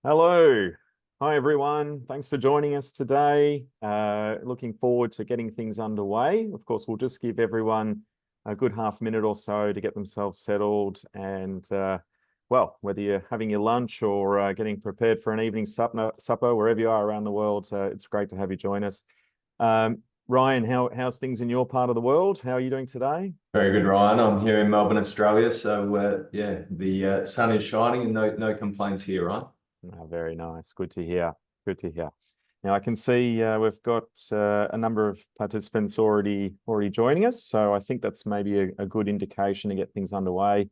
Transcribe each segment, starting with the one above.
Hello. Hi, everyone. Thanks for joining us today. Looking forward to getting things underway. Of course, we'll just give everyone a good half minute or so to get themselves settled. And, well, whether you're having your lunch or getting prepared for an evening supper, wherever you are around the world, it's great to have you join us. Ryan, how's things in your part of the world? How are you doing today? Very good, Ryan. I'm here in Melbourne, Australia. So, yeah, the sun is shining and no complaints here, right? Very nice. Good to hear. Good to hear. Now I can see we've got a number of participants already joining us, so I think that's maybe a good indication to get things underway.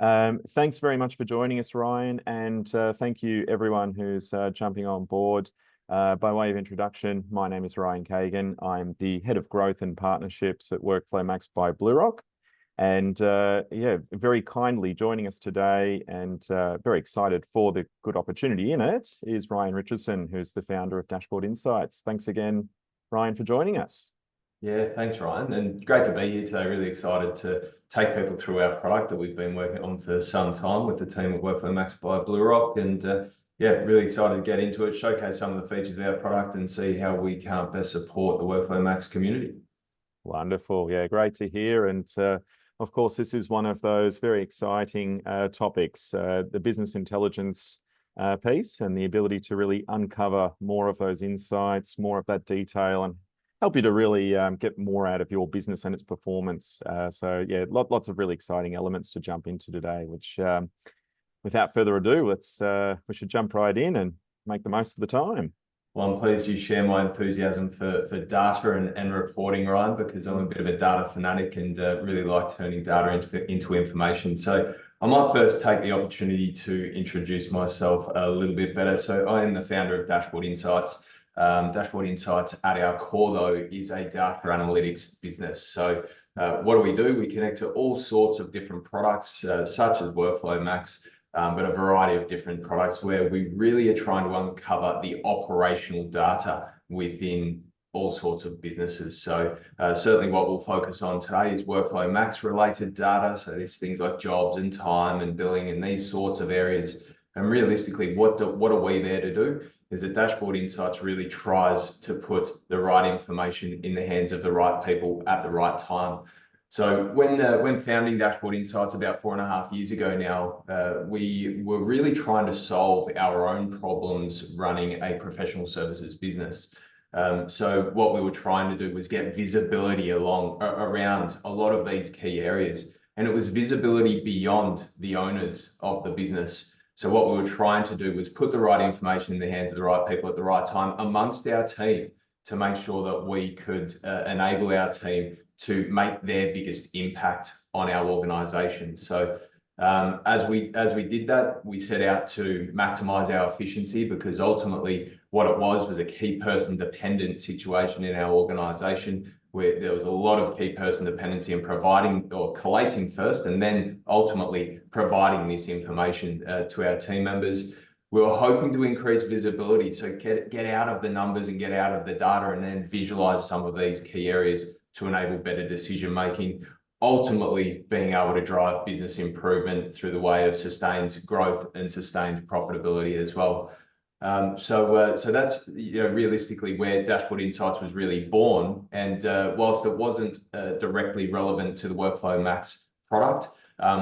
Thanks very much for joining us, Ryan, and thank you everyone who's jumping on board. By way of introduction, my name is Ryan Kagan. I'm the Head of Growth and Partnerships at WorkflowMax by BlueRock. And yeah, very kindly joining us today and very excited for the good opportunity in it is Ryan Richardson, who's the founder of Dashboard Insights. Thanks again, Ryan, for joining us. Yeah, thanks, Ryan. And great to be here today. Really excited to take people through our product that we've been working on for some time with the team at WorkflowMax by BlueRock. And yeah, really excited to get into it, showcase some of the features of our product and see how we can best support the WorkflowMax community. Wonderful. Yeah, great to hear. And of course, this is one of those very exciting topics, the business intelligence piece and the ability to really uncover more of those insights, more of that detail, and help you to really get more out of your business and its performance. So yeah, lots of really exciting elements to jump into today, which without further ado, we should jump right in and make the most of the time. Well, I'm pleased you share my enthusiasm for data and reporting, Ryan, because I'm a bit of a data fanatic and really like turning data into information. So I might first take the opportunity to introduce myself a little bit better. So I am the founder of Dashboard Insights. Dashboard Insights at our core, though, is a data analytics business. So what do? We connect to all sorts of different products, such as WorkflowMax, but a variety of different products where we really are trying to uncover the operational data within all sorts of businesses. So certainly what we'll focus on today is WorkflowMax related data. So there's things like jobs and time and billing and these sorts of areas. And realistically, what are we there to do? Is that Dashboard Insights really tries to put the right information in the hands of the right people at the right time. So when founding Dashboard Insights about 4.5 years ago now, we were really trying to solve our own problems running a professional services business. So what we were trying to do was get visibility around a lot of these key areas, and it was visibility beyond the owners of the business. So what we were trying to do was put the right information in the hands of the right people at the right time amongst our team to make sure that we could enable our team to make their biggest impact on our organization. So as we did that, we set out to maximize our efficiency because ultimately what it was a key person dependent situation in our organization where there was a lot of key person dependency in providing or collating first and then ultimately providing this information to our team members. We were hoping to increase visibility, so get out of the numbers and get out of the data and then visualize some of these key areas to enable better decision making, ultimately being able to drive business improvement through the way of sustained growth and sustained profitability as well. So that's realistically where Dashboard Insights was really born. And whilst it wasn't directly relevant to the WorkflowMax product,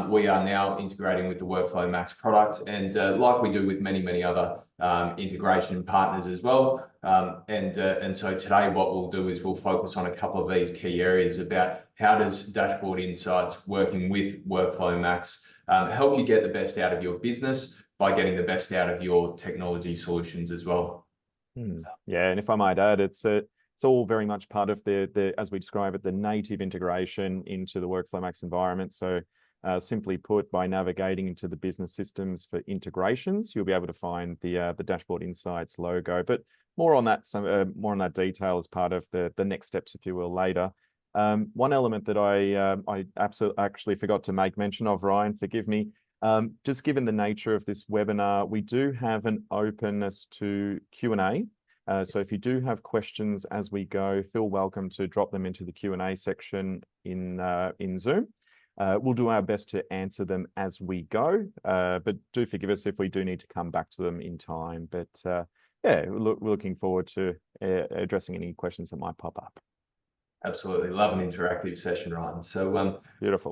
we are now integrating with the WorkflowMax product, and like we do with many other integration partners as well. And so today what we'll do is we'll focus on a couple of these key areas about how does Dashboard Insights working with WorkflowMax help you get the best out of your business by getting the best out of your technology solutions as well. Yeah, and if I might add, it's all very much part of the as we describe it, the native integration into the WorkflowMax environment. So simply put, by navigating into the business systems for integrations, you'll be able to find the Dashboard Insights logo. But more on that, more on that detail as part of the next steps, if you will, later. One element that I absolutely actually forgot to make mention of, Ryan, forgive me. Just given the nature of this webinar, we do have an openness to Q&A. So if you do have questions as we go, feel welcome to drop them into the Q&A section in Zoom. We'll do our best to answer them as we go, but do forgive us if we do need to come back to them in time. But yeah, we're looking forward to addressing any questions that might pop up. Absolutely. Love an interactive session, Ryan. So, Beautiful.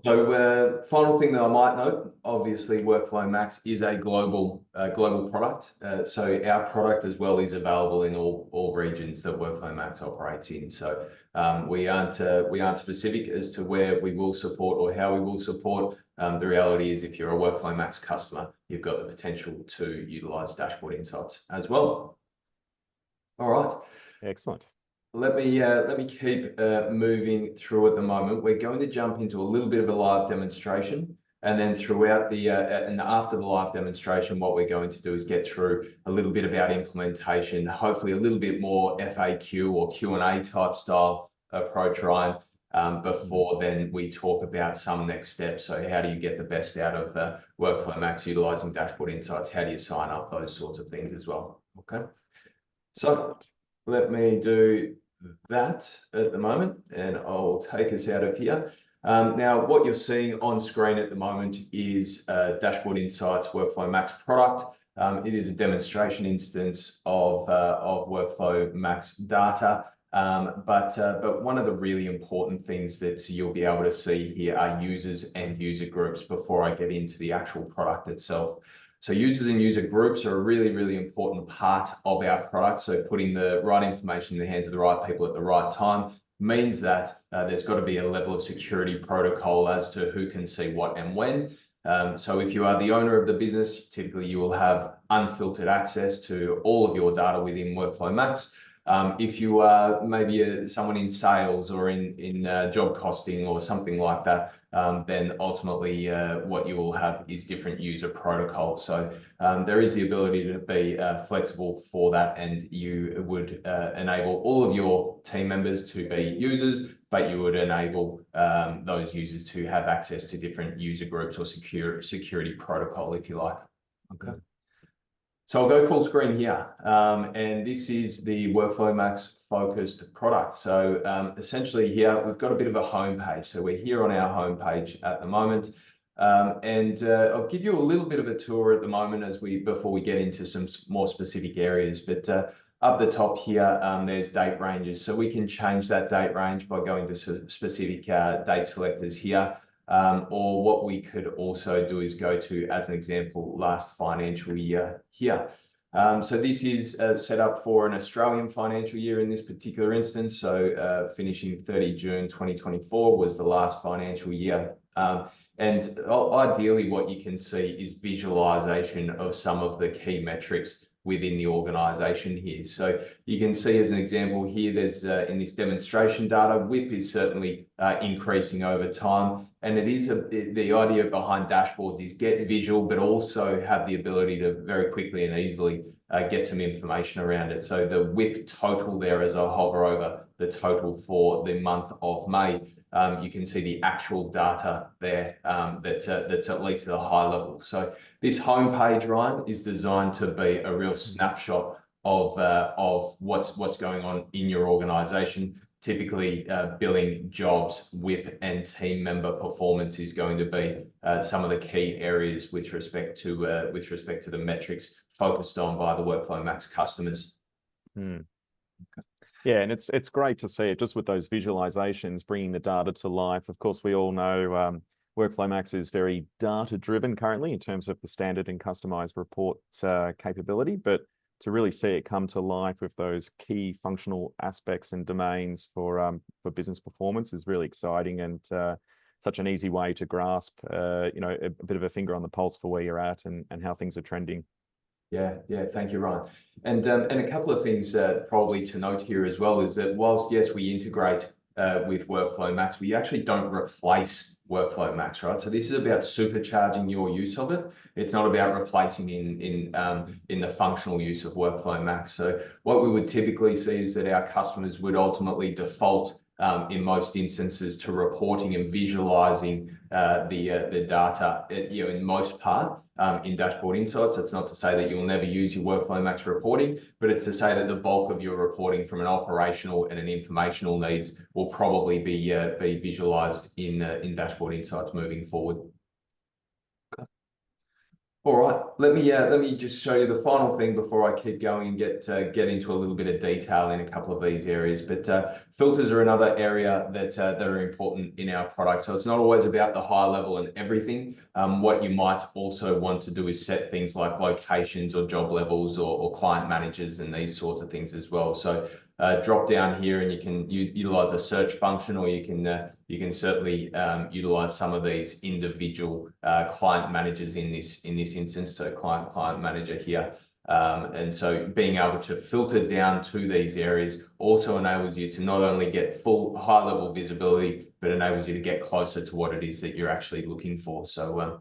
Final thing that I might note, obviously WorkflowMax is a global product. So our product as well is available in all regions that WorkflowMax operates in. So we aren't specific as to where we will support or how we will support. The reality is, if you're a WorkflowMax customer, you've got the potential to utilize dashboard insights as well. All right. Excellent. Let me keep moving through at the moment. We're going to jump into a little bit of a live demonstration, and then throughout the and after the live demonstration, what we're going to do is get through a little bit about implementation, hopefully a little bit more FAQ or Q&A type style approach, Ryan. Before then, we talk about some next steps. So how do you get the best out of WorkflowMax utilizing dashboard insights? How do you sign up? Those sorts of things as well. Okay. So let me do that at the moment, and I'll take us out of here. Now, what you're seeing on screen at the moment is Dashboard Insights WorkflowMax product. It is a demonstration instance of WorkflowMax data. But one of the really important things that you'll be able to see here are users and user groups before I get into the actual product itself. So users and user groups are a really, really important part of our product. So putting the right information in the hands of the right people at the right time means that there's got to be a level of security protocol as to who can see what and when. So if you are the owner of the business, typically you will have unfiltered access to all of your data within WorkflowMax. If you are maybe someone in sales or in job costing or something like that, then ultimately what you will have is different user protocols. So there is the ability to be flexible for that, and you would enable all of your team members to be users, but you would enable those users to have access to different user groups or security protocol, if you like. Okay. So I'll go full screen here, and this is the WorkflowMax focused product. So essentially here, we've got a bit of a home page. So we're here on our home page at the moment, and I'll give you a little bit of a tour at the moment before we get into some more specific areas. But up the top here, there's date ranges. So we can change that date range by going to specific date selectors here. Or what we could also do is go to, as an example, last financial year here. So this is set up for an Australian financial year in this particular instance. So finishing 30 June 2024 was the last financial year. And ideally, what you can see is visualization of some of the key metrics within the organization here. So you can see, as an example here, there's in this demonstration data, WIP is certainly increasing over time. And it is the idea behind dashboards is get visual, but also have the ability to very quickly and easily get some information around it. So the WIP total there, as I hover over the total for the month of May, you can see the actual data there that's at least at a high level. So this homepage, Ryan, is designed to be a real snapshot of what's going on in your organization. Typically, billing, jobs, WIP, and team member performance is going to be some of the key areas with respect to the metrics focused on by the WorkflowMax customers. Okay. Yeah, and it's great to see it just with those visualizations, bringing the data to life. Of course, we all know WorkflowMax is very data-driven currently in terms of the standard and customized report capability, but to really see it come to life with those key functional aspects and domains for business performance is really exciting, and such an easy way to grasp a bit of a finger on the pulse for where you're at and how things are trending. Yeah, thank you, Ryan. And a couple of things probably to note here as well is that whilst, yes, we integrate with WorkflowMax, we actually don't replace WorkflowMax, right? So this is about supercharging your use of it. It's not about replacing in the functional use of WorkflowMax. So what we would typically see is that our customers would ultimately default in most instances to reporting and visualizing the data, in most part. in Dashboard Insights. That's not to say that you'll never use your WorkflowMax reporting, but it's to say that the bulk of your reporting from an operational and an informational needs will probably be visualized in Dashboard Insights moving forward. All right, let me just show you the final thing before I keep going and get into a little bit of detail in a couple of these areas. But filters are another area that are important in our product. So it's not always about the high level and everything. What you might also want to do is set things like locations or job levels or client managers and these sorts of things as well. So drop down here and you can utilize a search function, or you can certainly utilize some of these individual client managers in this instance. So client manager here. And so being able to filter down to these areas also enables you to not only get full high level visibility, but enables you to get closer to what it is that you're actually looking for. So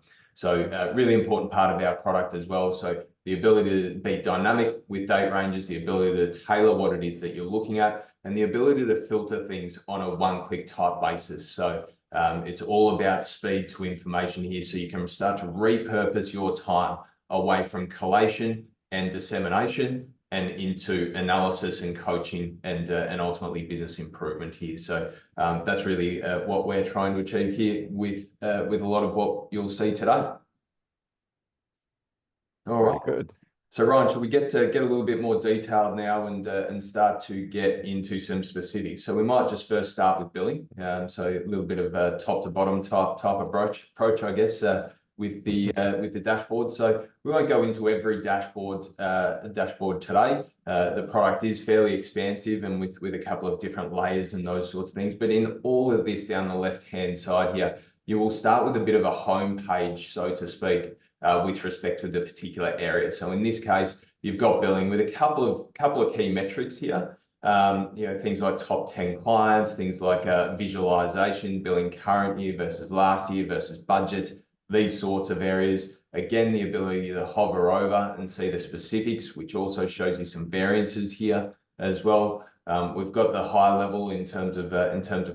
really important part of our product as well. So the ability to be dynamic with date ranges, the ability to tailor what it is that you're looking at, and the ability to filter things on a one-click type basis. So it's all about speed to information here. So you can start to repurpose your time away from collation and dissemination and into analysis and coaching and ultimately business improvement here. So that's really what we're trying to achieve here with a lot of what you'll see today. All right. Very good. So Ryan, shall we get a little bit more detailed now and start to get into some specifics? So we might just first start with billing. So a little bit of a top to bottom type approach, I guess, with the dashboard. So we won't go into every dashboard today. The product is fairly expansive and with a couple of different layers and those sorts of things. But in all of this down the left-hand side here, you will start with a bit of a home page, so to speak, with respect to the particular area. So in this case, you've got billing with a couple of key metrics here. Things like top 10 clients, things like visualization, billing current year versus last year versus budget, these sorts of areas. Again, the ability to hover over and see the specifics, which also shows you some variances here as well. We've got the high level in terms of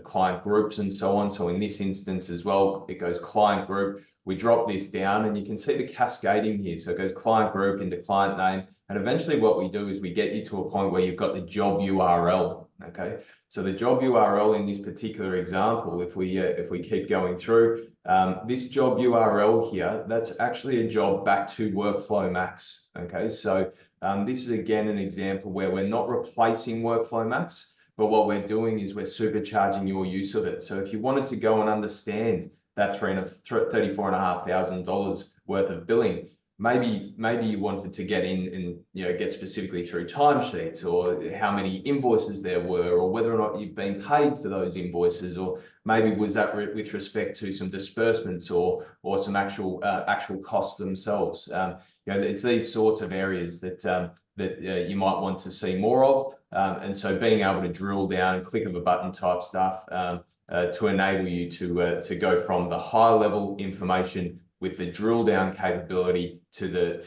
client groups and so on. So in this instance as well, it goes client group. We drop this down and you can see the cascading here. So it goes client group into client name. And eventually what we do is we get you to a point where you've got the job URL. Okay. So the job URL in this particular example, if we keep going through, this job URL here, that's actually a job back to WorkflowMax. Okay. So this is again an example where we're not replacing WorkflowMax, but what we're doing is we're supercharging your use of it. So if you wanted to go and understand that $34,500 worth of billing, maybe you wanted to get in and get specifically through timesheets or how many invoices there were, or whether or not you've been paid for those invoices, or maybe was that with respect to some disbursements or some actual costs themselves. It's these sorts of areas that you might want to see more of, and so being able to drill down, click of a button type stuff to enable you to go from the high level information with the drill down capability to the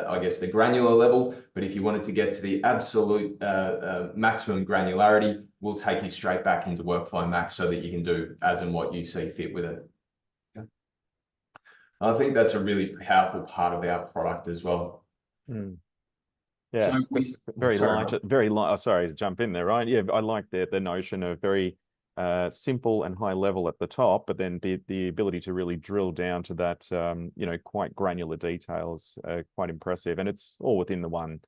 I guess the granular level. But if you wanted to get to the absolute maximum granularity, we'll take you straight back into WorkflowMax so that you can do as and what you see fit with it. Yeah. I think that's a really powerful part of our product as well. Mm. Yeah, so very light. Sorry to jump in there, right? Yeah, I like the notion of very simple and high level at the top, but then the ability to really drill down to that, quite granular details, quite impressive, and it's all within the one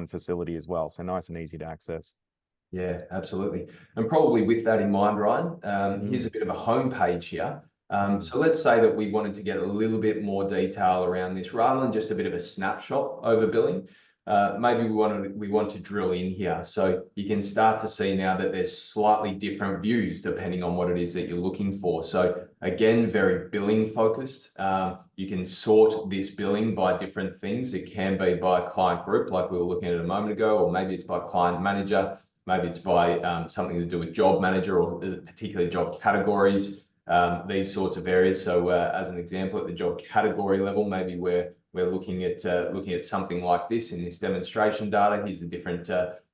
facility as well. So nice and easy to access. Yeah, absolutely. And probably with that in mind, Ryan, here's a bit of a home page here. So let's say that we wanted to get a little bit more detail around this rather than just a bit of a snapshot over billing. Maybe we want to drill in here. So you can start to see now that there's slightly different views depending on what it is that you're looking for. So again, very billing focused. You can sort this billing by different things. It can be by client group, like we were looking at a moment ago, or maybe it's by client manager. Maybe it's by something to do with job manager or particular job categories, these sorts of areas. So as an example, at the job category level, maybe we're looking at something like this in this demonstration data. Here's the different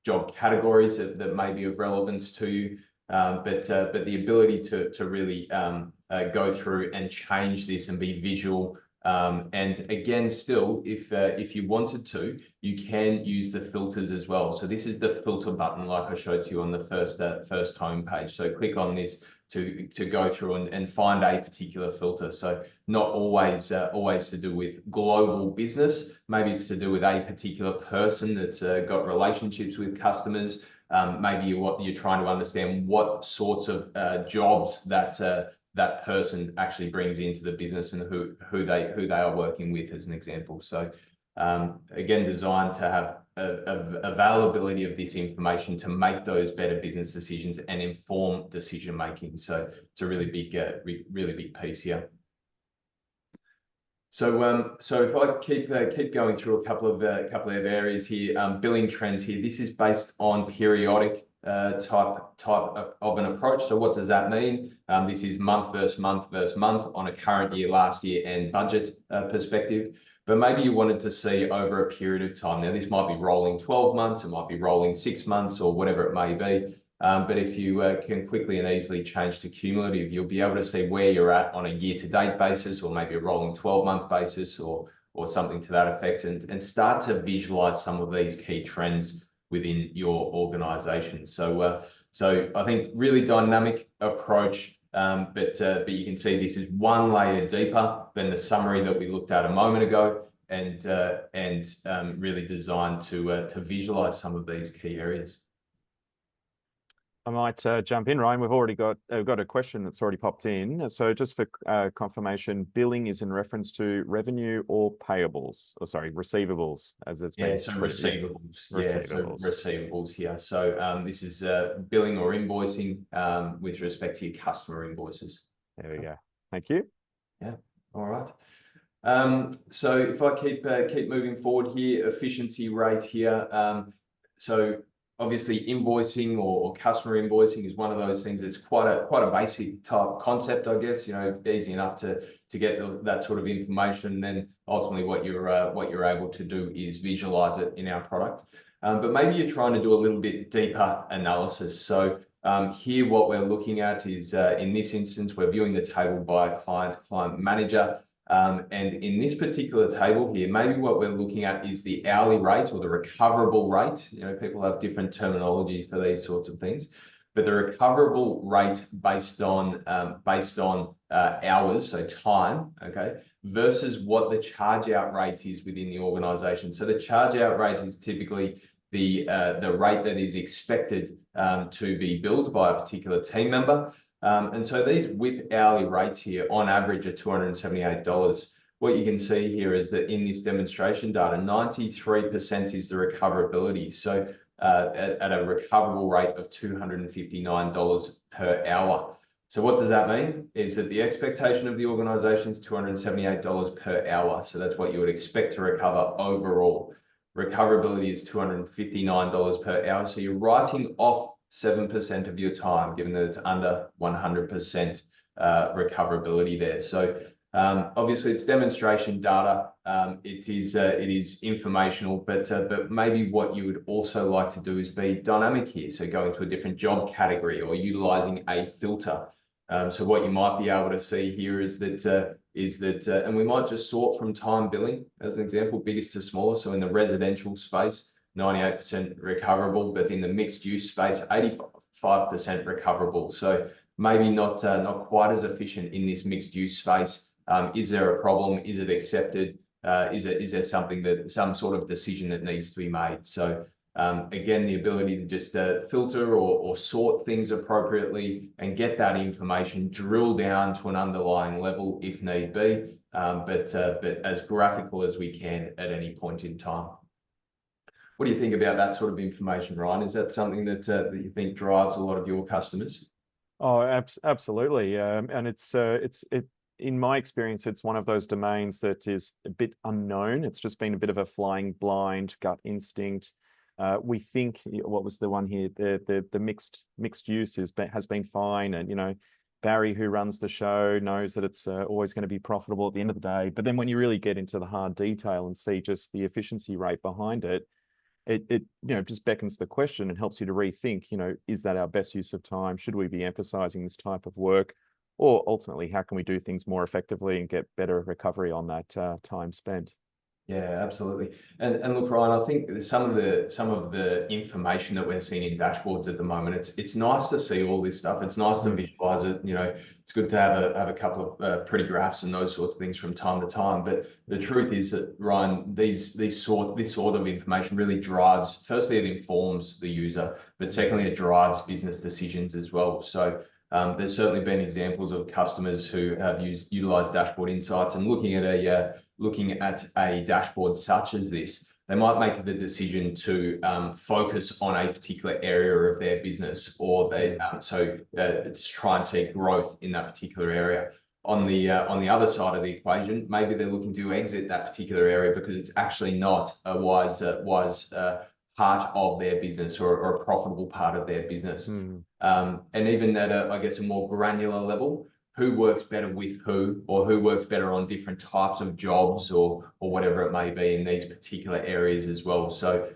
job categories that may be of relevance to you. But the ability to really go through and change this and be visual And again, still, if you wanted to, you can use the filters as well. So this is the filter button, like I showed you on the first homepage. So click on this to go through and find a particular filter. So not always to do with global business. Maybe it's to do with a particular person that's got relationships with customers. Maybe you're trying to understand what sorts of jobs that person actually brings into the business and who they are working with, as an example. So again, designed to have availability of this information to make those better business decisions and inform decision making. So it's a really big piece here. So if I keep going through a couple of areas here, billing trends here. This is based on periodic type of an approach. So what does that mean? This is month versus month versus month on a current year, last year, and budget perspective. But maybe you wanted to see over a period of time. Now, this might be rolling 12 months, it might be rolling 6 months, or whatever it may be. But if you can quickly and easily change to cumulative, you'll be able to see where you're at on a year-to-date basis, or maybe a rolling 12-month basis, or something to that effect, and start to visualize some of these key trends within your organization. So I think really dynamic approach. But you can see this is one layer deeper than the summary that we looked at a moment ago, and really designed to visualize some of these key areas. I might jump in, Ryan. We've already got a question that's already popped in. So just for confirmation, billing is in reference to revenue or payables, or sorry, receivables, as it's been. So receivables. Receivables. So receivables here. So this is billing or invoicing with respect to your customer invoices. There we go. Thank you. Yeah. All right. So if I keep moving forward here, efficiency rate here. So obviously invoicing or customer invoicing is one of those things that's quite a basic type concept, I guess. Easy enough to get that sort of information. And then ultimately what you're able to do is visualize it in our product. But maybe you're trying to do a little bit deeper analysis. So here what we're looking at is, in this instance, we're viewing the table by client manager. And in this particular table here, maybe what we're looking at is the hourly rate or the recoverable rate. People have different terminology for these sorts of things, but the recoverable rate based on hours, so time, okay, versus what the charge out rate is within the organization. So the charge out rate is typically the rate that is expected to be billed by a particular team member. And so these WIP hourly rates here on average are $278. What you can see here is that in this demonstration data, 93% is the recoverability. So at a recoverable rate of $259 per hour. So what does that mean? Is that the expectation of the organization is $278 per hour. So that's what you would expect to recover overall. Recoverability is $259 per hour. So you're writing off 7% of your time, given that it's under 100% recoverability there. So obviously it's demonstration data. It is informational, but maybe what you would also like to do is be dynamic here. So going to a different job category or utilizing a filter. So what you might be able to see here is that and we might just sort from time billing as an example, biggest to smaller. So in the residential space, 98% recoverable, but in the mixed use space, 85% recoverable. So maybe not quite as efficient in this mixed use space. Is there a problem? Is it accepted? Is there some sort of decision that needs to be made? So again, the ability to just filter or sort things appropriately and get that information, drill down to an underlying level if need be, but as graphical as we can at any point in time. What do you think about that sort of information, Ryan? Is that something that you think drives a lot of your customers? Oh, absolutely. And it's in my experience, it's one of those domains that is a bit unknown. It's just been a bit of a flying blind gut instinct. We think, what was the one here? The mixed use has been fine, and Barry, who runs the show, knows that it's always going to be profitable at the end of the day. But then when you really get into the hard detail and see just the efficiency rate behind it, it just beckons the question and helps you to rethink, is that our best use of time? Should we be emphasizing this type of work? or ultimately, how can we do things more effectively and get better recovery on that time spent? Yeah, absolutely. And look, Ryan, I think some of the information that we're seeing in dashboards at the moment, it's nice to see all this stuff. It's nice to visualize it. You know, it's good to have a couple of pretty graphs and those sorts of things from time to time. But the truth is that, Ryan, this sort of information really drives. Firstly, it informs the user, but secondly, it drives business decisions as well. So there's certainly been examples of customers who have utilized dashboard insights and looking at a dashboard such as this, they might make the decision to focus on a particular area of their business, or they try and see growth in that particular area. On the other side of the equation, maybe they're looking to exit that particular area because it's actually not a wise part of their business, or a profitable part of their business. And even at I guess, a more granular level, who works better with who, or who works better on different types of jobs, or whatever it may be in these particular areas as well. So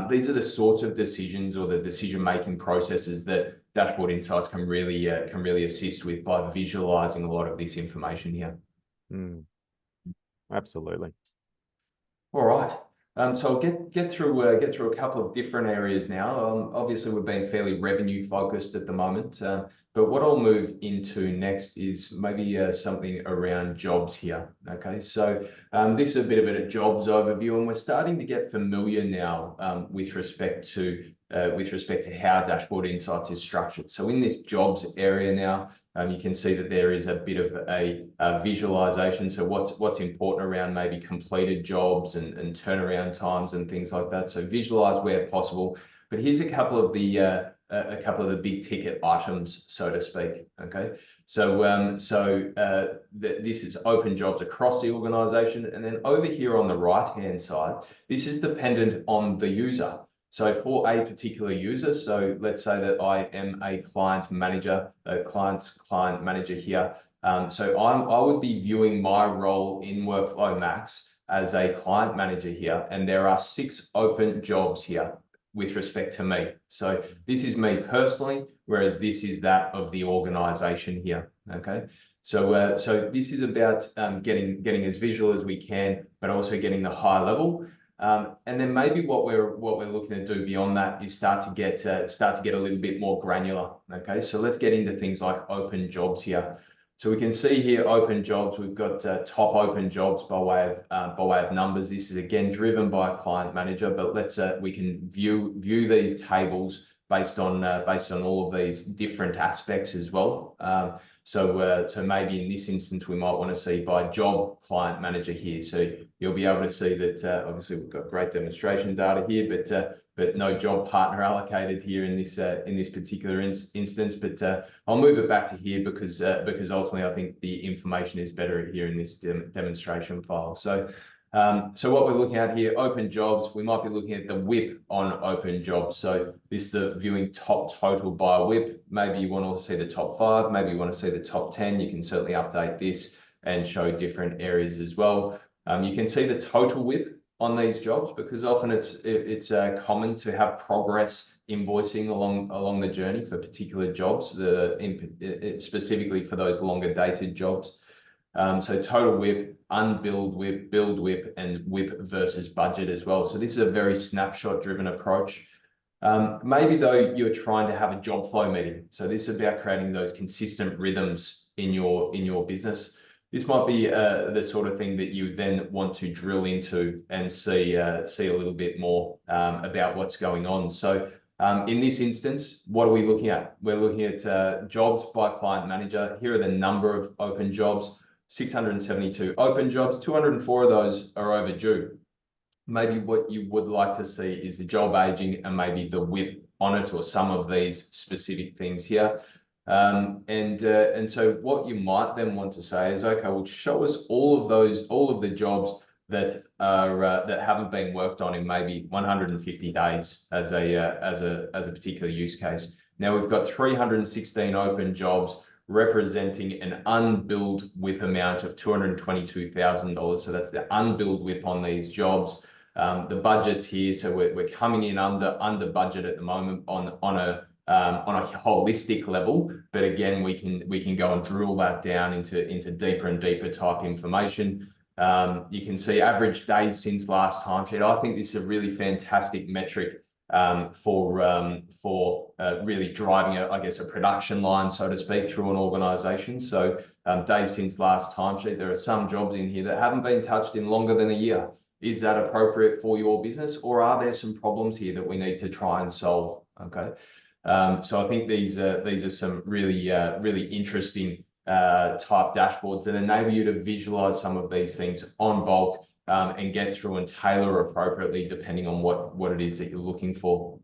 these are the sorts of decisions, or the decision-making processes, that dashboard insights can really assist with, by visualizing a lot of this information here. Absolutely. All right. So I'll get through a couple of different areas now. Obviously, we've been fairly revenue focused at the moment, but what I'll move into next is maybe something around jobs here. Okay, so this is a bit of a jobs overview, and we're starting to get familiar now with respect to how Dashboard Insights is structured. So in this jobs area now, you can see that there is a bit of a visualization. So what's important around maybe completed jobs and turnaround times and things like that. So visualize where possible. But here's a couple of the big ticket items, so to speak. Okay, so this is open jobs across the organization, and then over here on the right hand side, this is dependent on the user. So for a particular user, so let's say that I am a client manager, client manager here. So I would be viewing my role in WorkflowMax as a client manager here, and there are 6 open jobs here with respect to me. So this is me personally, whereas this is that of the organization here. Okay, so this is about getting as visual as we can, but also getting the high level. And then maybe what we're looking to do beyond that is start to get a little bit more granular. Okay, so let's get into things like open jobs here. So we can see here open jobs. We've got top open jobs by way of numbers. This is again driven by a client manager, but we can view these tables based on all of these different aspects as well. So maybe in this instance, we might want to see by job client manager here. So you'll be able to see that obviously we've got great demonstration data here, but no job partner allocated here in this particular instance. But I'll move it back to here because ultimately I think the information is better here in this demonstration file. So what we're looking at here, open jobs, we might be looking at the WIP on open jobs. So this is the viewing top total by WIP. Maybe you want to see the top 5, maybe you want to see the top 10. You can certainly update this and show different areas as well. You can see the total WIP on these jobs, because often it's common to have progress invoicing along the journey for particular jobs, specifically for those longer dated jobs. So total WIP, unbilled WIP, billed WIP, and WIP versus budget as well. So this is a very snapshot driven approach. Maybe though you're trying to have a job flow meeting. So this is about creating those consistent rhythms in your business. This might be the sort of thing that you then want to drill into and see a little bit more about what's going on. So in this instance, what are we looking at? We're looking at jobs by client manager. Here are the number of open jobs. 672 open jobs, 204 of those are overdue. Maybe what you would like to see is the job aging and maybe the WIP on it, or some of these specific things here. And so what you might then want to say is, okay, well, show us all of the jobs that haven't been worked on in maybe 150 days as a particular use case. Now we've got 316 open jobs, representing an unbilled WIP amount of $222,000. So that's the unbilled WIP on these jobs. The budget's here, so we're coming in under budget at the moment on on a holistic level. But again, we can go and drill that down into deeper and deeper type information. You can see average days since last timesheet. I think this is a really fantastic metric for really driving a production line, so to speak, through an organization. So days since last timesheet, there are some jobs in here that haven't been touched in longer than a year. Is that appropriate for your business, or are there some problems here that we need to try and solve? Okay. So I think these are some really interesting type dashboards that enable you to visualize some of these things on bulk and get through and tailor appropriately depending on what it is that you're looking for.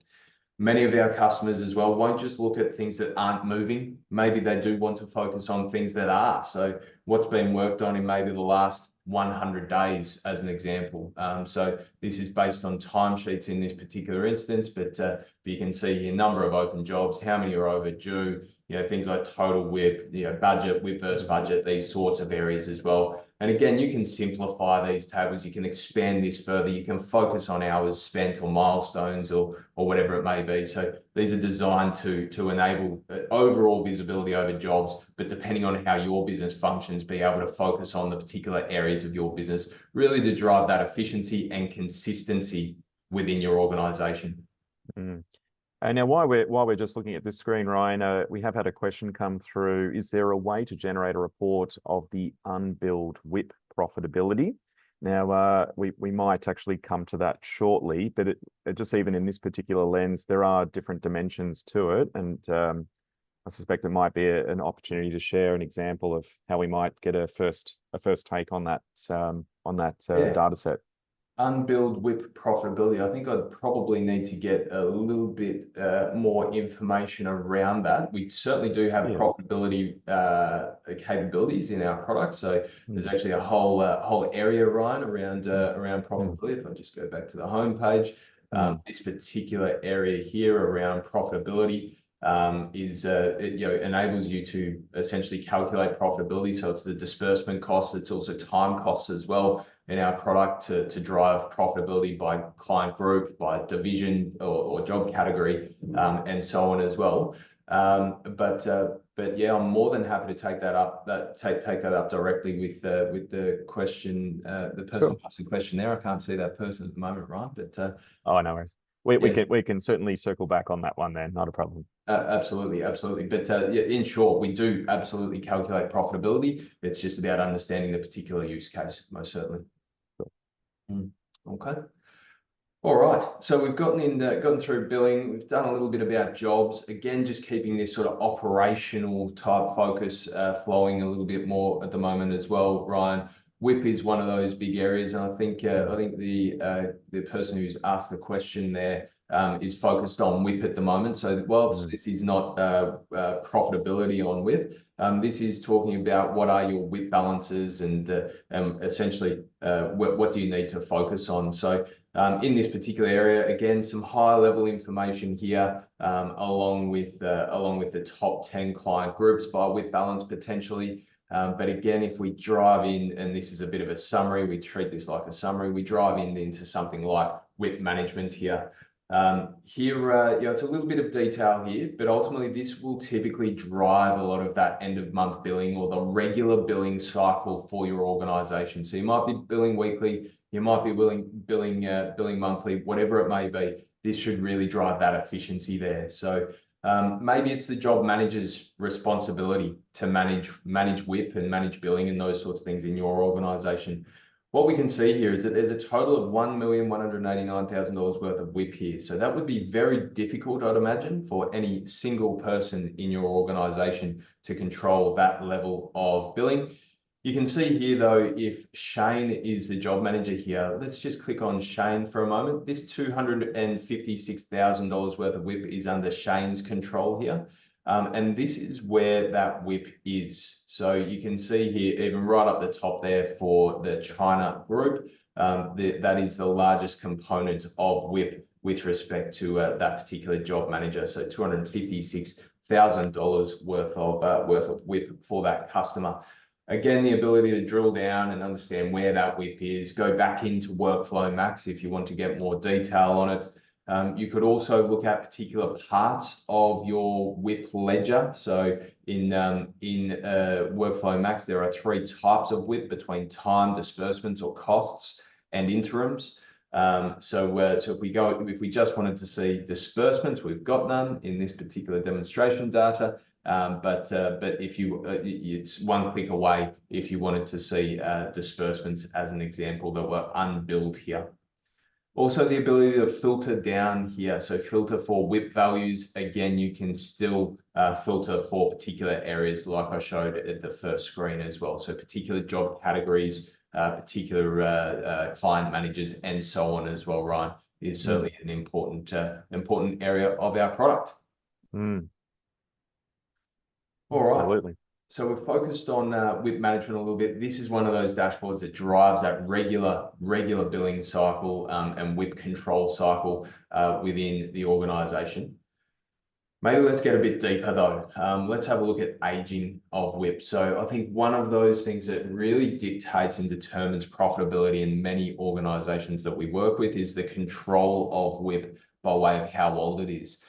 Many of our customers as well won't just look at things that aren't moving. Maybe they do want to focus on things that are. So what's been worked on in maybe the last 100 days, as an example. So this is based on timesheets in this particular instance, but you can see here number of open jobs, how many are overdue, things like total WIP, budget, WIP versus budget, these sorts of areas as well. And again, you can simplify these tables. You can expand this further. You can focus on hours spent or milestones or whatever it may be. So these are designed to enable overall visibility over jobs, but depending on how your business functions, be able to focus on the particular areas of your business, really to drive that efficiency and consistency within your organization. Mm. And now, while we're just looking at this screen, Ryan, we have had a question come through. Is there a way to generate a report of the unbilled WIP profitability? Now, we might actually come to that shortly, but it just even in this particular lens, there are different dimensions to it, and I suspect it might be an opportunity to share an example of how we might get a first take on that data set. Unbilled WIP profitability. I think I'd probably need to get a little bit more information around that. We certainly do have profitability capabilities in our product. So there's actually a whole area, Ryan, around profitability. If I just go back to the home page, this particular area here around profitability enables you to essentially calculate profitability. So it's the disbursement costs. It's also time costs as well in our product to drive profitability by client group, by division or job category, and so on as well. But yeah, I'm more than happy to take that up. Take that up directly with the question, the person who asked the question there. I can't see that person at the moment, right? But oh, no worries. We can certainly circle back on that one then. Not a problem. Absolutely. But in short, we do absolutely calculate profitability. It's just about understanding the particular use case, most certainly. Okay. All right. So we've gotten through billing. We've done a little bit about jobs. Again, just keeping this sort of operational type focus flowing a little bit more at the moment as well, Ryan. WIP is one of those big areas, and I think the person who's asked the question there is focused on WIP at the moment. So whilst this is not profitability on WIP, this is talking about what are your WIP balances and essentially what do you need to focus on. So in this particular area, again, some high level information here along with the top 10 client groups by WIP balance potentially. But again, if we drive in, and this is a bit of a summary, we treat this like a summary, we drive into something like WIP management here. It's a little bit of detail here, but ultimately this will typically drive a lot of that end of month billing or the regular billing cycle for your organization. So you might be billing weekly, you might be billing monthly, whatever it may be. This should really drive that efficiency there. So maybe it's the job manager's responsibility to manage WIP and manage billing and those sorts of things in your organization. What we can see here is that there's a total of $1,189,000 worth of WIP here. So that would be very difficult, I'd imagine, for any single person in your organization to control that level of billing. You can see here, though, if Shane is the job manager here, let's just click on Shane for a moment. This $256,000 worth of WIP is under Shane's control here. And this is where that WIP is. So you can see here, even right up the top there for the China group, that is the largest component of WIP with respect to that particular job manager. So $256,000 worth of WIP for that customer. Again, the ability to drill down and understand where that WIP is, go back into WorkflowMax if you want to get more detail on it. You could also look at particular parts of your WIP ledger. So in WorkflowMax, there are 3 types of WIP between time, disbursements or costs, and interims. So if we just wanted to see disbursements, we've got none in this particular demonstration data. But if it's one click away if you wanted to see disbursements as an example that were unbilled here. Also, the ability to filter down here. So filter for WIP values. Again, you can still filter for particular areas like I showed at the first screen as well. So particular job categories, particular client managers, and so on as well, Ryan, is certainly an important area of our product. All right. Absolutely. So we've focused on WIP management a little bit. This is one of those dashboards that drives that regular billing cycle and WIP control cycle within the organization. Maybe let's get a bit deeper though. Let's have a look at aging of WIP. So I think one of those things that really dictates and determines profitability in many organizations that we work with is the control of WIP by way of how old it is.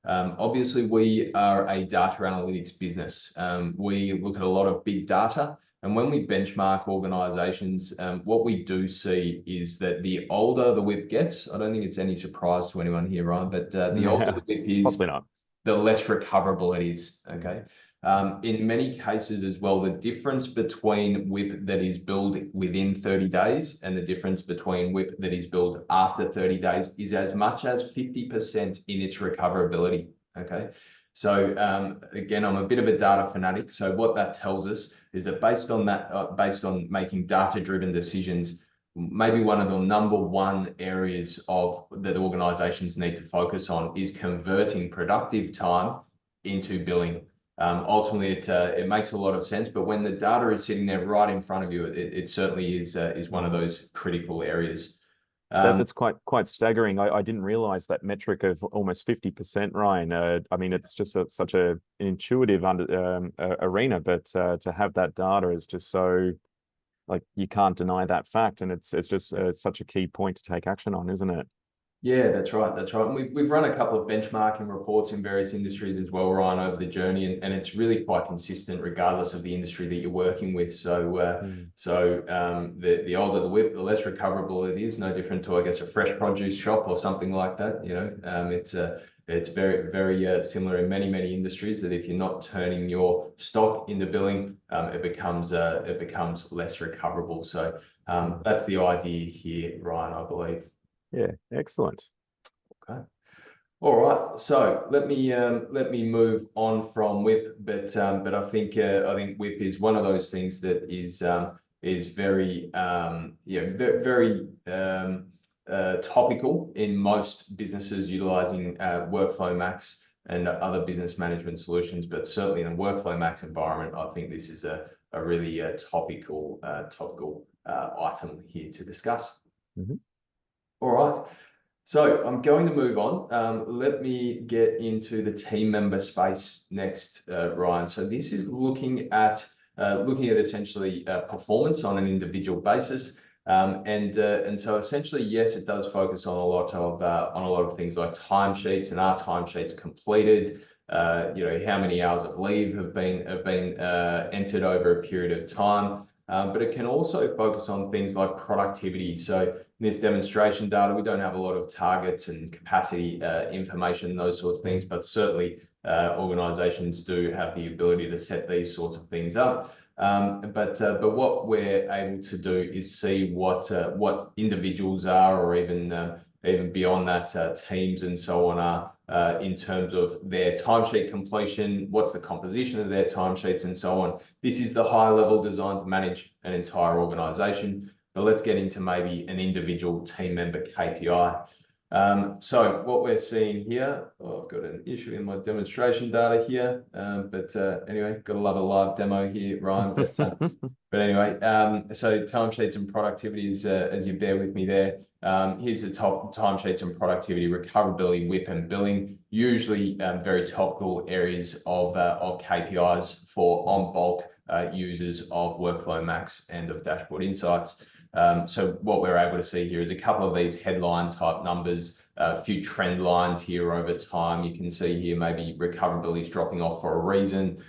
Obviously, we are a data analytics business. We look at a lot of big data, and when we benchmark organizations, what we do see is that the older the WIP gets, I don't think it's any surprise to anyone here, Ryan, but the older the WIP is, possibly not, the less recoverable it is. Okay. In many cases as well, the difference between WIP that is billed within 30 days and the difference between WIP that is billed after 30 days is as much as 50% in its recoverability. Okay. So again, I'm a bit of a data fanatic. So what that tells us is that based on making data-driven decisions, maybe one of the #1 areas that organizations need to focus on is converting productive time into billing. Ultimately, it makes a lot of sense, but when the data is sitting there right in front of you, it certainly is one of those critical areas. That's quite staggering. I didn't realize that metric of almost 50%, Ryan. I mean, it's just such an intuitive arena, but to have that data is just so, like, you can't deny that fact, and it's just such a key point to take action on, isn't it? Yeah, that's right. That's right. And we've run a couple of benchmarking reports in various industries as well, Ryan, over the journey, and it's really quite consistent regardless of the industry that you're working with. So the older the WIP, the less recoverable it is. No different to, I guess, a fresh produce shop or something like that. You know, it's very similar in many industries that if you're not turning your stock into billing, it becomes less recoverable. So that's the idea here, Ryan, I believe. Yeah, excellent. Okay. All right. So let me move on from WIP, but I think WIP is one of those things that is very very topical in most businesses utilizing WorkflowMax and other business management solutions, but certainly in the WorkflowMax environment, I think this is a really topical item here to discuss. All right, so I'm going to move on. Let me get into the team member space next, Ryan. So this is looking at essentially performance on an individual basis, and so essentially, yes, it does focus on a lot of things like timesheets and are timesheets completed. You know, how many hours of leave have been entered over a period of time. But it can also focus on things like productivity. So in this demonstration data, we don't have a lot of targets and capacity information, those sorts of things, but certainly organizations do have the ability to set these sorts of things up. But what we're able to do is see what individuals are, or even beyond that, teams and so on are in terms of their timesheet completion, what's the composition of their timesheets and so on. This is the high level designed to manage an entire organization, but let's get into maybe an individual team member KPI. So what we're seeing here, I've got an issue in my demonstration data here, but anyway, got to love a live demo here, Ryan. But anyway, so timesheets and productivity is, as you bear with me there, here's the top timesheets and productivity, recoverability, WIP and billing, usually very topical areas of KPIs for on bulk users of WorkflowMax and of Dashboard Insights. So what we're able to see here is a couple of these headline type numbers a few trend lines here over time. You can see here maybe recoverability is dropping off for a reason.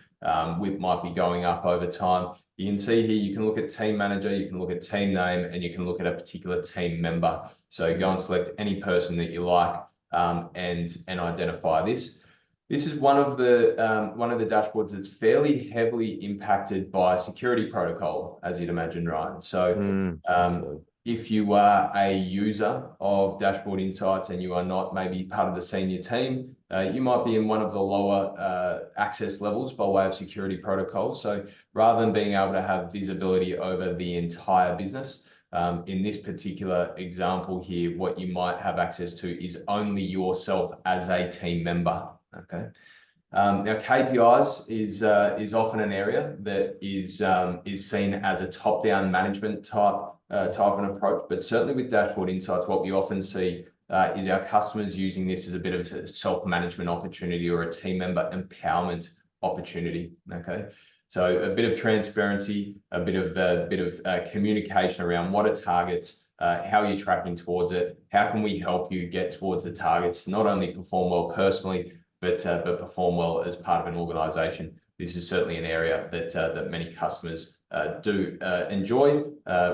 WIP might be going up over time. You can see here, you can look at team manager, you can look at team name, and you can look at a particular team member. So go and select any person that you like and identify this. This is one of the dashboards that's fairly heavily impacted by security protocol, as you'd imagine, Ryan. So if you are a user of Dashboard Insights and you are not maybe part of the senior team, you might be in one of the lower access levels by way of security protocol. So rather than being able to have visibility over the entire business, in this particular example here, what you might have access to is only yourself as a team member. Okay. Now KPIs is often an area that is seen as a top-down management type of an approach, but certainly with Dashboard Insights, what we often see is our customers using this as a bit of a self-management opportunity or a team member empowerment opportunity. Okay. So a bit of transparency, a bit of communication around what are targets, how are you tracking towards it, how can we help you get towards the targets, not only perform well personally, but perform well as part of an organization. This is certainly an area that many customers do enjoy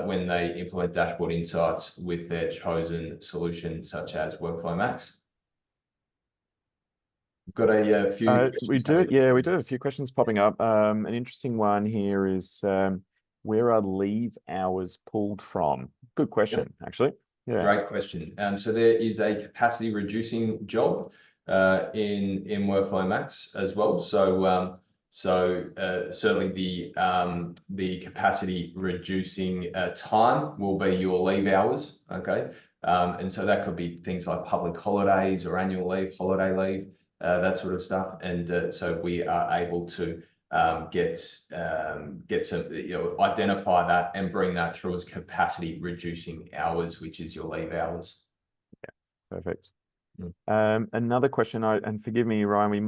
when they implement Dashboard Insights with their chosen solution, such as WorkflowMax. Got a few questions. We do have a few questions popping up. An interesting one here is where are leave hours pulled from? Good question, actually. Yeah. Great question. So there is a capacity reducing job in WorkflowMax as well. So certainly the capacity reducing time will be your leave hours. Okay. And so that could be things like public holidays or annual leave, holiday leave, that sort of stuff. And so we are able to get some, identify that and bring that through as capacity reducing hours, which is your leave hours. Yeah, perfect. Another question, and forgive me, Ryan, we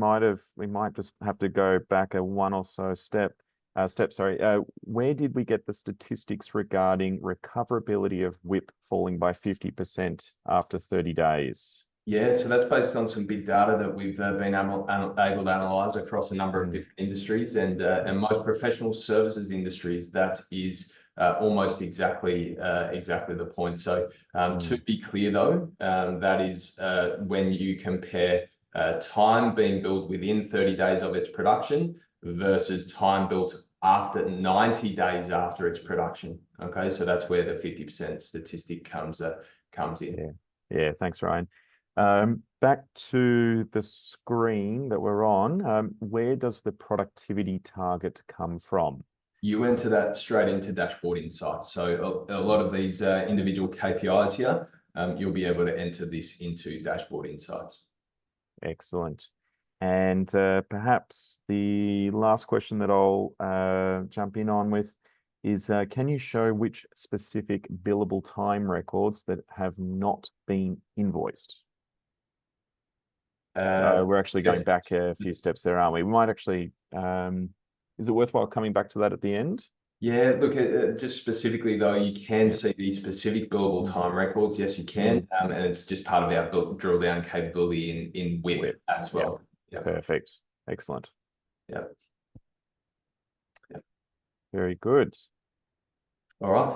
might just have to go back a one or so step. Where did we get the statistics regarding recoverability of WIP falling by 50% after 30 days? Yeah, so that's based on some big data that we've been able to analyze across a number of different industries, and most professional services industries. That is almost exactly the point. So to be clear though, that is when you compare time being billed within 30 days of its production versus time built after 90 days after its production. Okay, so that's where the 50% statistic comes in. Yeah, thanks, Ryan. Back to the screen that we're on, where does the productivity target come from? You enter that straight into Dashboard Insights. So a lot of these individual KPIs here, you'll be able to enter this into Dashboard Insights. Excellent. And perhaps the last question that I'll jump in on with is, can you show which specific billable time records that have not been invoiced? We're actually going back a few steps there, aren't we? We might actually, is it worthwhile coming back to that at the end? Yeah, look, just specifically though, you can see these specific billable time records. Yes, you can. And it's just part of our drill down capability in WIP as well. Yep. Perfect. Excellent. Yeah. Very good. All right.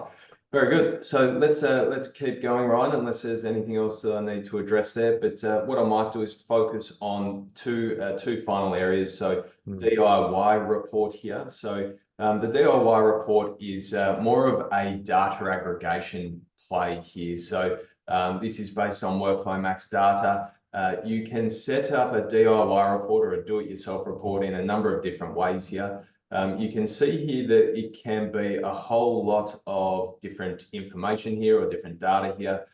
Very good. So let's keep going, Ryan, unless there's anything else that I need to address there. But what I might do is focus on two final areas. So DIY report here. So the DIY report is more of a data aggregation play here. So this is based on WorkflowMax data. You can set up a DIY report or a do-it-yourself report in a number of different ways here. You can see here that it can be a whole lot of different information here or different data here.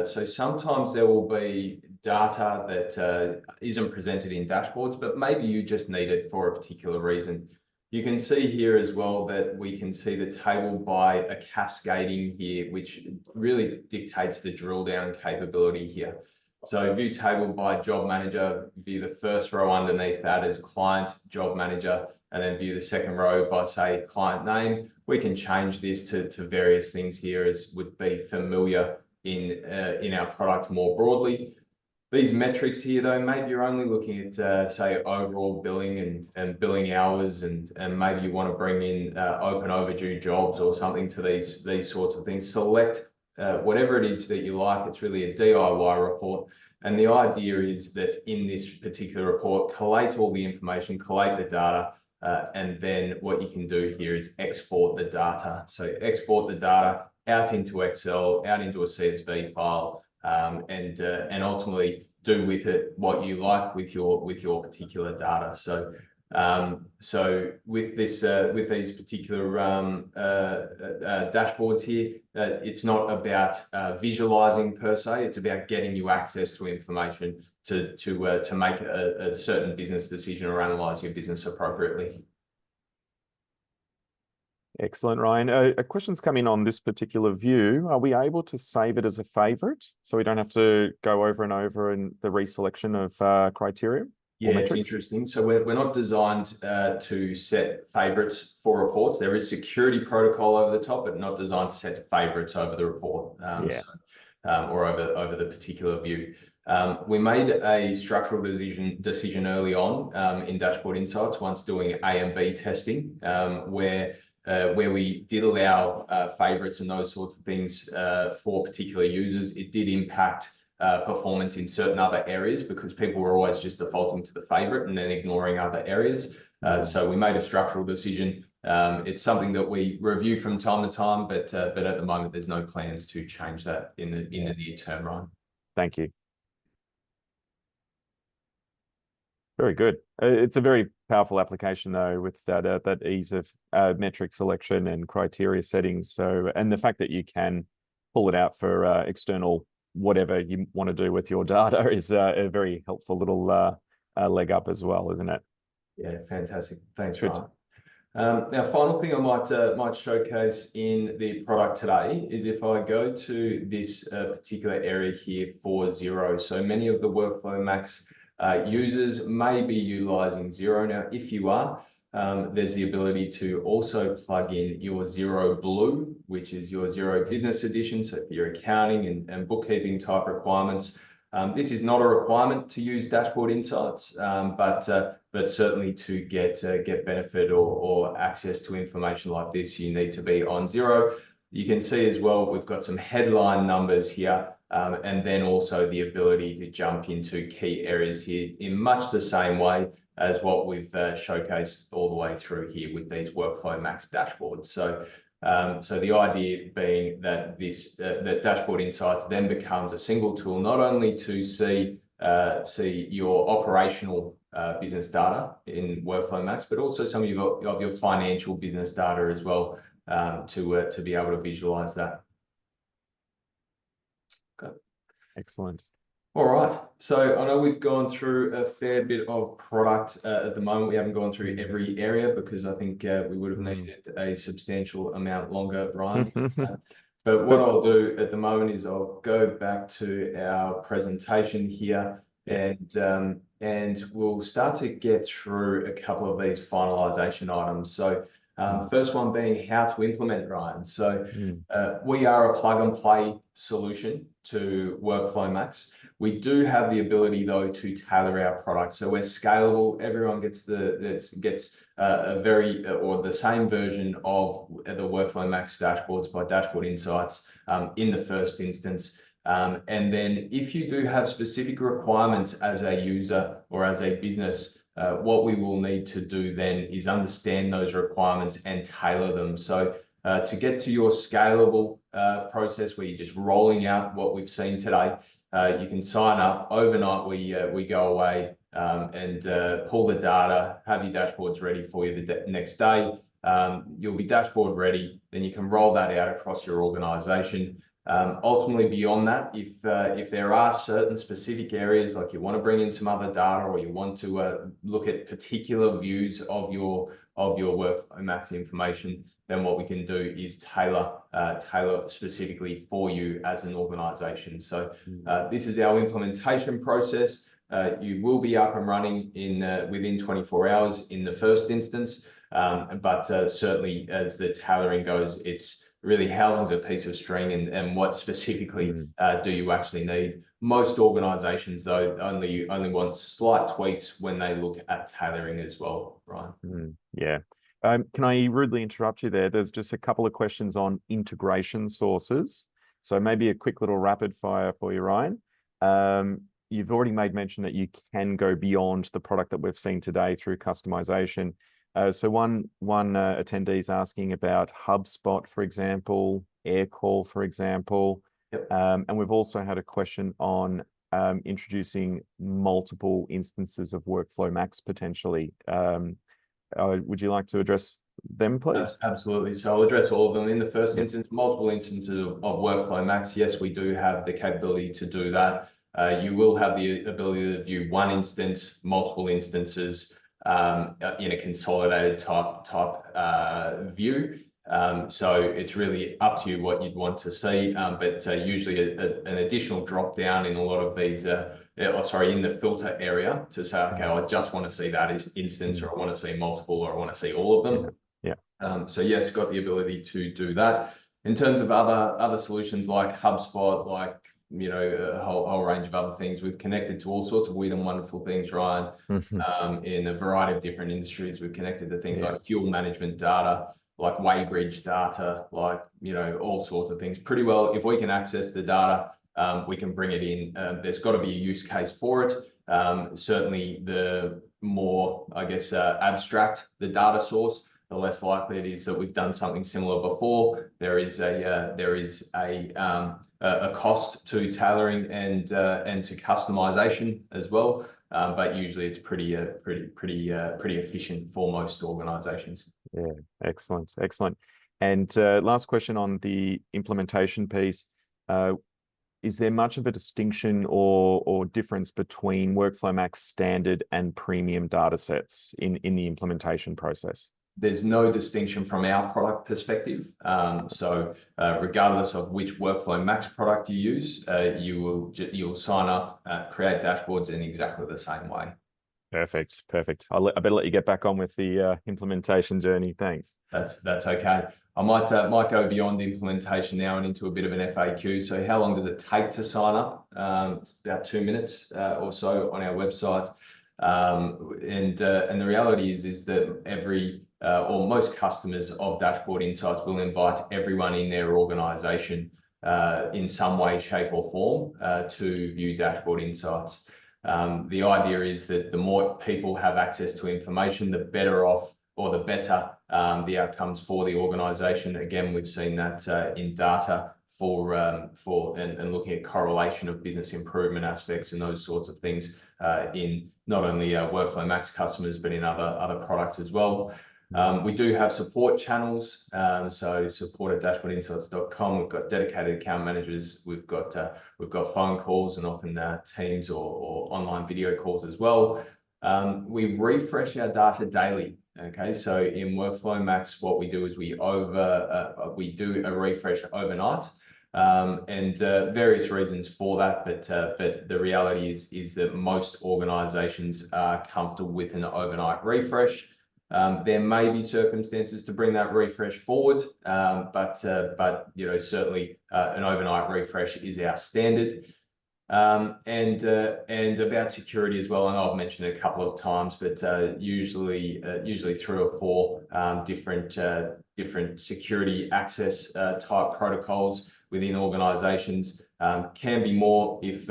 So sometimes there will be data that isn't presented in dashboards, but maybe you just need it for a particular reason. You can see here as well that we can see the table by a cascading here, which really dictates the drill down capability here. So view table by job manager, view the first row underneath that as client, job manager, and then view the second row by, say, client name. We can change this to various things here as would be familiar in our product more broadly. These metrics here, though, maybe you're only looking at, say, overall billing and billing hours, and maybe you want to bring in open overdue jobs or something to these sorts of things. Select whatever it is that you like. It's really a DIY report. And the idea is that in this particular report, collate all the information, collate the data, and then what you can do here is export the data. So export the data out into Excel, out into a CSV file, and ultimately do with it what you like with your particular data. So with these particular dashboards here, it's not about visualizing per se. It's about getting you access to information to make a certain business decision or analyze your business appropriately. Excellent, Ryan. A question's come in on this particular view. Are we able to save it as a favorite so we don't have to go over and over in the reselection of criteria? Yeah, it's interesting. So we're not designed to set favorites for reports. There is security protocol over the top, but not designed to set favorites over the report or over the particular view. We made a structural decision early on in Dashboard Insights once doing A and B testing, where we did allow favorites and those sorts of things for particular users. It did impact performance in certain other areas because people were always just defaulting to the favorite and then ignoring other areas. So we made a structural decision. It's something that we review from time to time, but at the moment there's no plans to change that in the near term, Ryan. Thank you. Very good. It's a very powerful application, though, with that ease of metric selection and criteria settings. So, and the fact that you can pull it out for external whatever you want to do with your data is a very helpful little leg up as well, isn't it? Yeah, fantastic. Thanks, Ryan. Now, final thing I might showcase in the product today is if I go to this particular area here for Xero. So many of the WorkflowMax users may be utilizing Xero. Now, if you are, there's the ability to also plug in your Xero Blue, which is your Xero Business Edition. So for your accounting and bookkeeping type requirements, this is not a requirement to use Dashboard Insights, but certainly to get benefit or access to information like this, you need to be on Xero. You can see as well, we've got some headline numbers here, and then also the ability to jump into key areas here in much the same way as what we've showcased all the way through here with these WorkflowMax dashboards. So the idea being that that Dashboard Insights then becomes a single tool, not only to see your operational business data in WorkflowMax, but also some of your financial business data as well, to be able to visualize that. Okay. Excellent. All right. So I know we've gone through a fair bit of product at the moment. We haven't gone through every area because I think we would have needed a substantial amount longer, Ryan. But what I'll do at the moment is I'll go back to our presentation here, and we'll start to get through a couple of these finalization items. So first one being how to implement, Ryan. So we are a plug and play solution to WorkflowMax. We do have the ability, though, to tailor our product. So we're scalable. Everyone gets the same version of the WorkflowMax dashboards by Dashboard Insights in the first instance. And then if you do have specific requirements as a user or as a business, what we will need to do then is understand those requirements and tailor them. So to get to your scalable process where you're just rolling out what we've seen today, you can sign up. Overnight, we go away and pull the data, have your dashboards ready for you the next day. You'll be dashboard ready. Then you can roll that out across your organization. Ultimately, beyond that, if there are certain specific areas, like you want to bring in some other data or you want to look at particular views of your WorkflowMax information, then what we can do is tailor specifically for you as an organization. So this is our implementation process. You will be up and running within 24 hours in the first instance, but certainly as the tailoring goes, it's really how long's a piece of string and what specifically Mm. do you actually need. Most organizations, though, only want slight tweaks when they look at tailoring as well, Ryan. Yeah. Can I rudely interrupt you there? There's just a couple of questions on integration sources. So maybe a quick little rapid fire for you, Ryan. You've already made mention that you can go beyond the product that we've seen today through customization. So one attendee is asking about HubSpot, for example, AirCall, for example. Yep. And we've also had a question on introducing multiple instances of WorkflowMax potentially. Would you like to address them, please? Absolutely. So I'll address all of them. In the first instance, multiple instances of WorkflowMax. Yes, we do have the capability to do that. You will have the ability to view one instance, multiple instances in a consolidated type view. So it's really up to you what you'd want to see, but usually an additional drop down in a lot of these, in the filter area to say, okay, I just want to see that instance, or I want to see multiple, or I want to see all of them. Yeah. So yes, got the ability to do that. In terms of other solutions like HubSpot, like a whole range of other things, we've connected to all sorts of weird and wonderful things, Ryan. In a variety of different industries, we've connected to things like fuel management data, like weighbridge data, like all sorts of things. Pretty well, if we can access the data, we can bring it in. There's got to be a use case for it. Certainly, the more, I guess, abstract the data source, the less likely it is that we've done something similar before. There is a cost to tailoring and to customization as well. But usually it's pretty efficient for most organizations. Yeah, excellent. And last question on the implementation piece. Is there much of a distinction or difference between WorkflowMax standard and premium data sets in the implementation process? There's no distinction from our product perspective. So regardless of which WorkflowMax product you use, you'll sign up, create dashboards in exactly the same way. Perfect. I better let you get back on with the implementation journey. Thanks. That's okay. I might go beyond implementation now and into a bit of an FAQ. So how long does it take to sign up? It's about 2 minutes or so on our website. And the reality is that every or most customers of Dashboard Insights will invite everyone in their organization in some way, shape, or form to view Dashboard Insights. The idea is that the more people have access to information, the better off or the better the outcomes for the organization. Again, we've seen that in data for and looking at correlation of business improvement aspects and those sorts of things in not only WorkflowMax customers, but in other products as well. We do have support channels, so support at dashboardinsights.com. We've got dedicated account managers. We've got phone calls and often Teams or online video calls as well. We refresh our data daily. Okay, so in WorkflowMax, what we do is we do a refresh overnight, and various reasons for that. But the reality is that most organisations are comfortable with an overnight refresh. There may be circumstances to bring that refresh forward, but certainly an overnight refresh is our standard. And about security as well. I know I've mentioned it a couple of times, but usually 3 or 4 different security access type protocols within organisations. Can be more if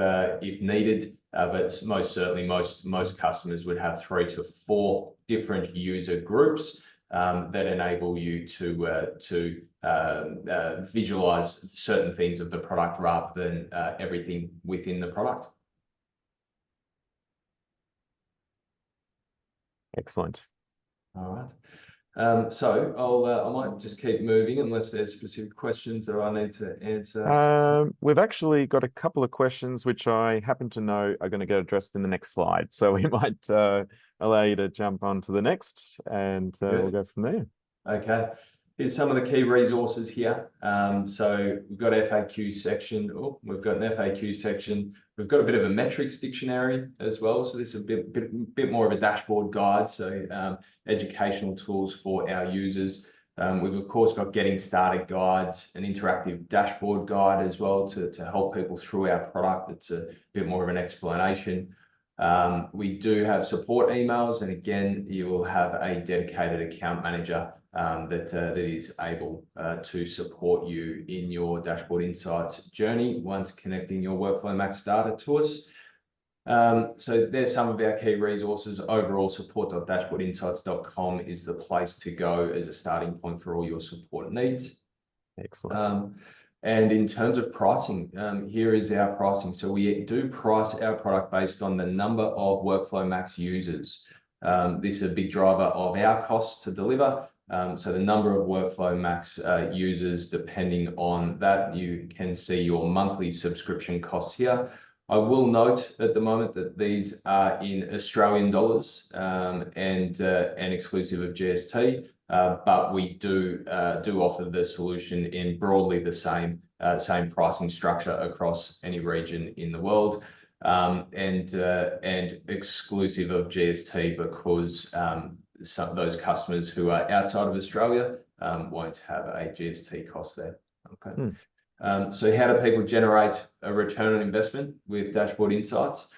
needed. But most certainly, most customers would have 3 to 4 different user groups that enable you to visualize certain things of the product rather than everything within the product. Excellent. All right. So I might just keep moving unless there's specific questions that I need to answer. We've actually got a couple of questions which I happen to know are going to get addressed in the next slide. So we might allow you to jump on to the next and we'll go from there. Okay. Here's some of the key resources here. So we've got FAQ section. Oh, we've got an FAQ section. We've got a bit of a metrics dictionary as well. So this is a bit more of a dashboard guide. So educational tools for our users. We've of course got getting started guides, an interactive dashboard guide as well to help people through our product. It's a bit more of an explanation. We do have support emails, and again, you will have a dedicated account manager that is able to support you in your Dashboard Insights journey once connecting your WorkflowMax data to us. So there's some of our key resources. Overall, support.dashboardinsights.com is the place to go as a starting point for all your support needs. Excellent. And in terms of pricing, here is our pricing. So we do price our product based on the number of WorkflowMax users. This is a big driver of our costs to deliver. So the number of WorkflowMax users, depending on that, you can see your monthly subscription costs here. I will note at the moment that these are in Australian dollars and exclusive of GST, but we do offer the solution in broadly the same pricing structure across any region in the world, and exclusive of GST, because some of those customers who are outside of Australia won't have a GST cost there. Okay. So how do people generate a return on investment with Dashboard Insights?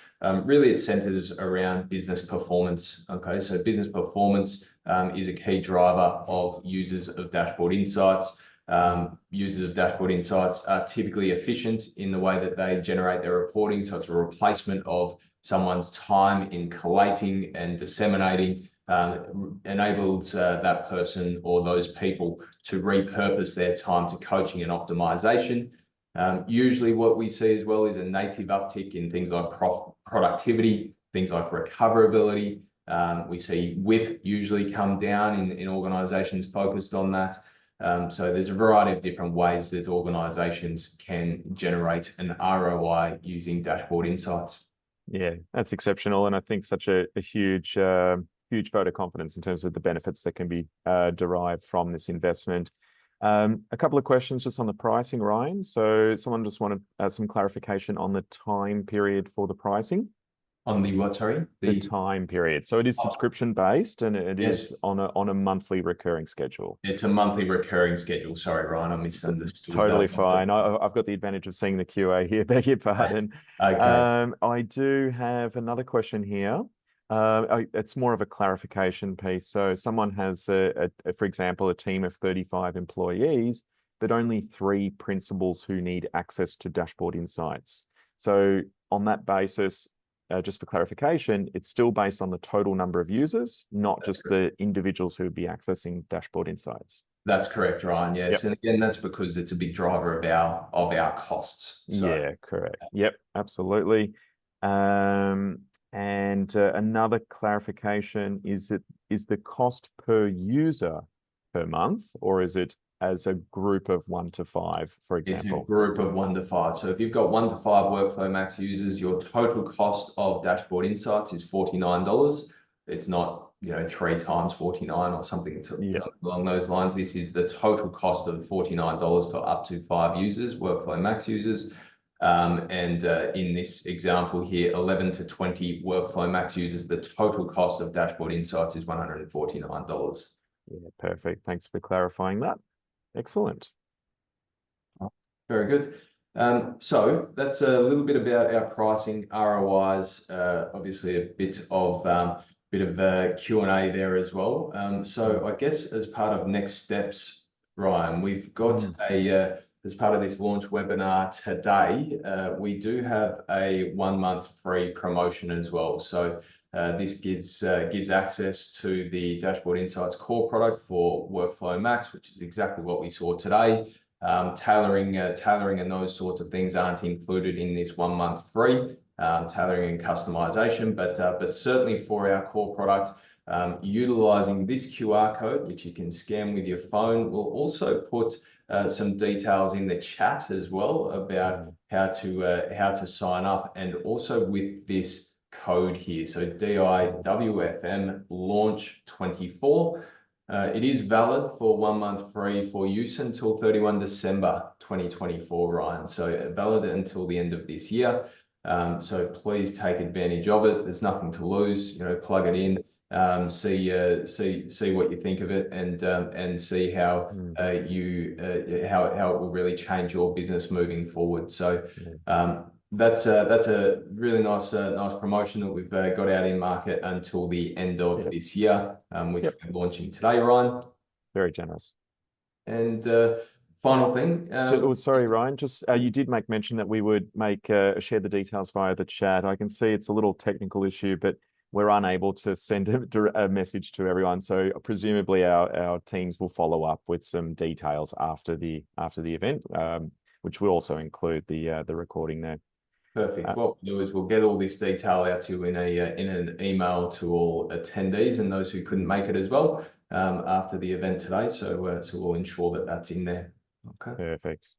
Really, it centers around business performance. Okay, so business performance is a key driver of users of Dashboard Insights. Users of Dashboard Insights are typically efficient in the way that they generate their reporting. So it's a replacement of someone's time in collating and disseminating, enables that person or those people to repurpose their time to coaching and optimization. Usually what we see as well is a native uptick in things like productivity, things like recoverability. We see WIP usually come down in organizations focused on that. So there's a variety of different ways that organizations can generate an ROI using Dashboard Insights. Yeah, that's exceptional. And I think such a huge vote of confidence in terms of the benefits that can be derived from this investment. A couple of questions just on the pricing, Ryan. So someone just wanted some clarification on the time period for the pricing. On the what, sorry? The time period. So it is subscription based, and it Yes. is on a monthly recurring schedule. It's a monthly recurring schedule. Sorry, Ryan, I misunderstood. Totally fine. I've got the advantage of seeing the QA here. Beg your pardon. Okay. I do have another question here. It's more of a clarification piece. So someone has, for example, a team of 35 employees, but only 3 principals who need access to Dashboard Insights. So on that basis, just for clarification, it's still based on the total number of users, not just the individuals who would be accessing Dashboard Insights. That's correct, Ryan. Yes. Yep. And again, that's because it's a big driver of our costs. So. Yeah, correct. Yep, absolutely. And another clarification is the cost per user per month, or is it as a group of 1 to 5, for example? It's a group of 1 to 5. So if you've got 1 to 5 WorkflowMax users, your total cost of Dashboard Insights is $49. It's not, 3 times 49 or something along those lines. This is the total cost of $49 for up to 5 users, WorkflowMax users. In this example here, 11 to 20 WorkflowMax users, the total cost of Dashboard Insights is $149. Yeah, perfect. Thanks for clarifying that. Excellent. Very good. So that's a little bit about our pricing, ROIs, obviously a bit of Q&A there as well. So I guess as part of next steps, Ryan, we've got as part of this launch webinar today, we do have a 1-month free promotion as well. So this gives access to the Dashboard Insights core product for WorkflowMax, which is exactly what we saw today. Tailoring and those sorts of things aren't included in this 1-month free, tailoring and customization, but certainly for our core product, utilizing this QR code, which you can scan with your phone, we'll also put some details in the chat as well about how to sign up, and also with this code here. So DIWFM launch 24. It is valid for 1 month free for use until 31 December 2024, Ryan. So valid until the end of this year. So please take advantage of it. There's nothing to lose. Plug it in. see what you think of it, and see how Mm, how it will really change your business moving forward. So yeah. that's a really nice promotion that we've got out in market until the end of Yep. this year, which Yep. we're launching today, Ryan. Very generous. And final thing, Oh, sorry, Ryan. Just you did make mention that we would make share the details via the chat. I can see it's a little technical issue, but we're unable to send a message to everyone. So presumably our teams will follow up with some details after the event, which will also include the recording there. perfect. What we'll do is we'll get all this detail out to you in an email to all attendees and those who couldn't make it as well, after the event today. So we'll ensure that that's in there. Okay. Perfect.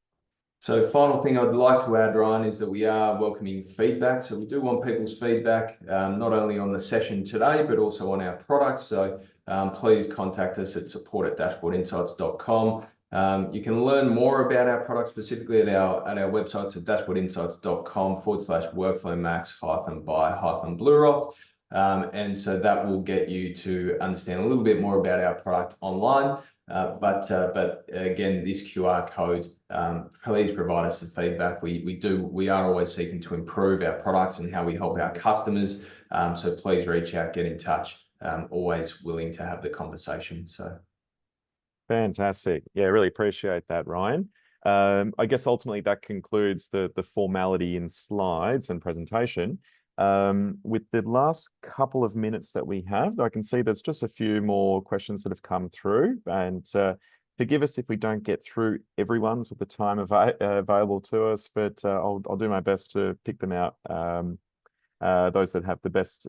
So final thing I'd like to add, Ryan, is that we are welcoming feedback. So we do want people's feedback, not only on the session today, but also on our products. So please contact us at support@dashboardinsights.com. You can learn more about our products specifically at our websites at dashboardinsights.com/workflowmax-by-blue rock. And so that will get you to understand a little bit more about our product online. But again, this QR code, please provide us the feedback. We are always seeking to improve our products and how we help our customers. So please reach out, get in touch. Always willing to have the conversation. So Fantastic. Yeah, really appreciate that, Ryan. I guess ultimately that concludes the formality in slides and presentation. With the last couple of minutes that we have, I can see there's just a few more questions that have come through, and forgive us if we don't get through everyone's with the time available to us, but I'll do my best to pick them out, those that have the best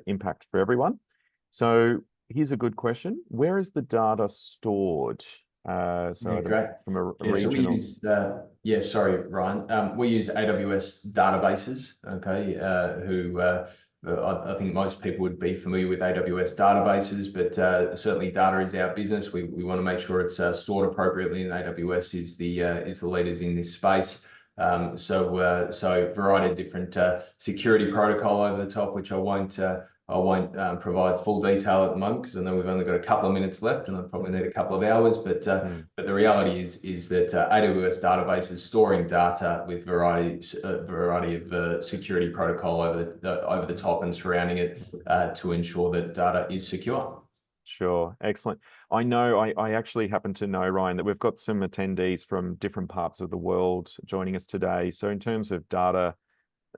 impact for everyone. So here's a good question. Where is the data stored? yeah, great. From a Yeah, so we regional. use, sorry, Ryan. We use AWS databases, okay, I think most people would be familiar with AWS databases, but certainly data is our business. We want to make sure it's stored appropriately, and AWS is the leaders in this space. So variety of different security protocol over the top, which I won't provide full detail at the moment because I know we've only got a couple of minutes left, and I probably need a couple of hours. But the reality is that AWS database is storing data with variety of security protocol over the top and surrounding it to ensure that data is secure. Sure, excellent. I know I actually happen to know, Ryan, that we've got some attendees from different parts of the world joining us today. So in terms of data,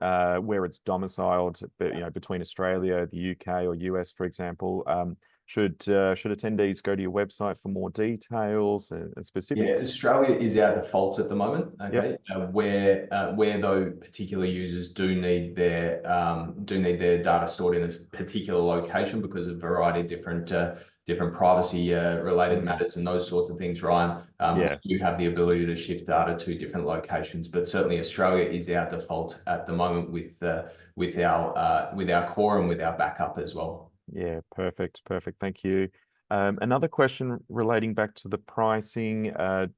where it's domiciled, between Australia, the UK, or US, for example, should attendees go to your website for more details and Yeah, specifics? Australia is our default at the moment. Yep. Okay, where though particular users do need their data stored in a particular location because of a variety of different privacy related matters and those sorts of things, Ryan. Yeah. You have the ability to shift data to different locations, but certainly Australia is our default at the moment with our core and with our backup as well. Yeah, perfect. Thank you. Another question relating back to the pricing, and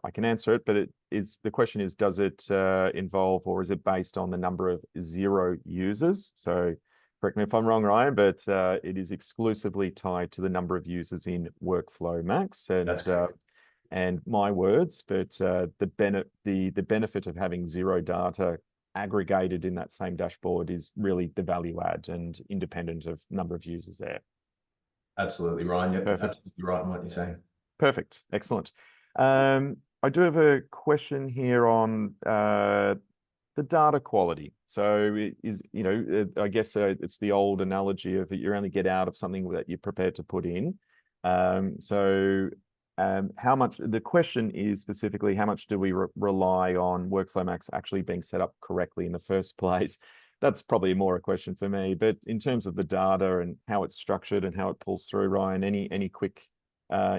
I can answer it, but the question is, does it involve, or is it based on the number of zero users? So correct me if I'm wrong, Ryan, but it is exclusively tied to the number of users in WorkflowMax, That's correct. and my words, but the benefit of having zero data aggregated in that same dashboard is really the value add and independent of number of users there. Absolutely, Ryan. Yep, Perfect. absolutely right in what you're saying. Perfect. Excellent. I do have a question here on the data quality. So it is, I guess it's the old analogy of you only get out of something that you're prepared to put in. How much, the question is specifically, how much do we rely on WorkflowMax actually being set up correctly in the first place? That's probably more a question for me, but in terms of the data and how it's structured and how it pulls through, Ryan, any quick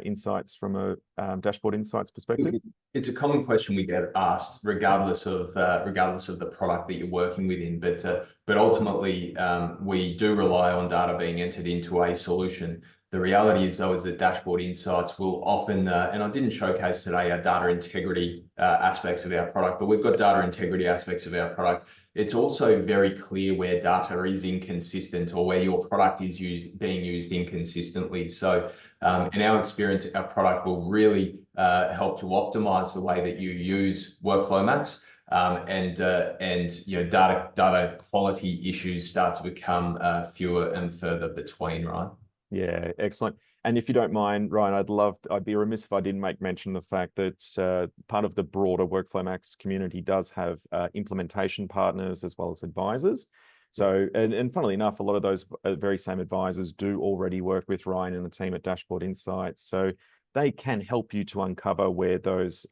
insights from a dashboard insights perspective? It's a common question we get asked, regardless of the product that you're working within. But ultimately, we do rely on data being entered into a solution. The The reality is, though, is that dashboard insights will often, and I didn't showcase today our data integrity aspects of our product, but we've got data integrity aspects of our product. It's also very clear where data is inconsistent or where your product is being used inconsistently. So in our experience, our product will really help to optimize the way that you use WorkflowMax. And you know, data quality issues start to become fewer and further between, right? Yeah, excellent. And if you don't mind, Ryan, I'd be remiss if I didn't make mention of the fact that part of the broader WorkflowMax community does have implementation partners as well as advisors. So, and funnily enough, a lot of those very same advisors do already work with Ryan and the team at Dashboard Insights. So they can help you to uncover where those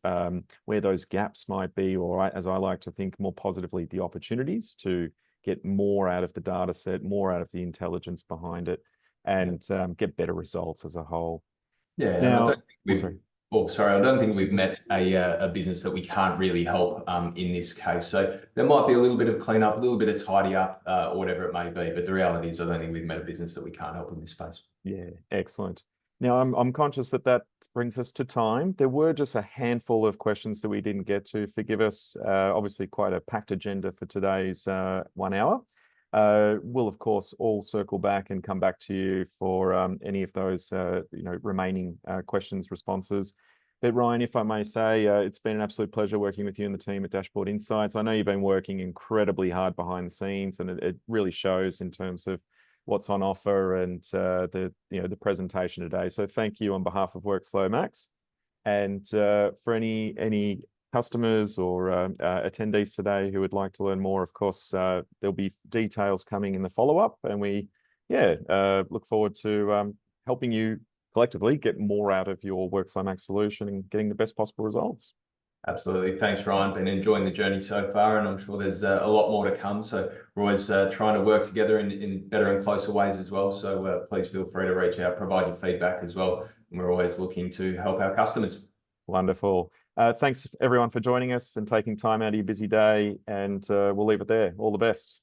gaps might be, or as I like to think more positively, the opportunities to get more out of the data set, more out of the intelligence behind it, and get better results as a whole. Yeah, and I don't Now, think we've. Oh, sorry, I don't think we've met a business that we can't really help in this case. So there might be a little bit of cleanup, a little bit of tidy up, or whatever it may be. But the reality is, I don't think we've met a business that we can't help in this space. yeah, excellent. Now, I'm conscious that that brings us to time. There were just a handful of questions that we didn't get to. Forgive us. Obviously, quite a packed agenda for today's 1 hour. We'll of course all circle back and come back to you for any of those remaining questions, responses. But Ryan, if I may say, it's been an absolute pleasure working with you and the team at Dashboard Insights. I know you've been working incredibly hard behind the scenes, and it really shows in terms of what's on offer and the presentation today. So thank you on behalf of WorkflowMax, and for any customers or attendees today who would like to learn more, of course, there'll be details coming in the follow-up, and we look forward to helping you collectively get more out of your WorkflowMax solution and getting the best possible results. Absolutely. Thanks, Ryan. Been enjoying the journey so far, and I'm sure there's a lot more to come. So we're always trying to work together in better and closer ways as well. So please feel free to reach out, provide your feedback as well. And we're always looking to help our customers. Wonderful. Thanks everyone for joining us and taking time out of your busy day, and we'll leave it there. All the best.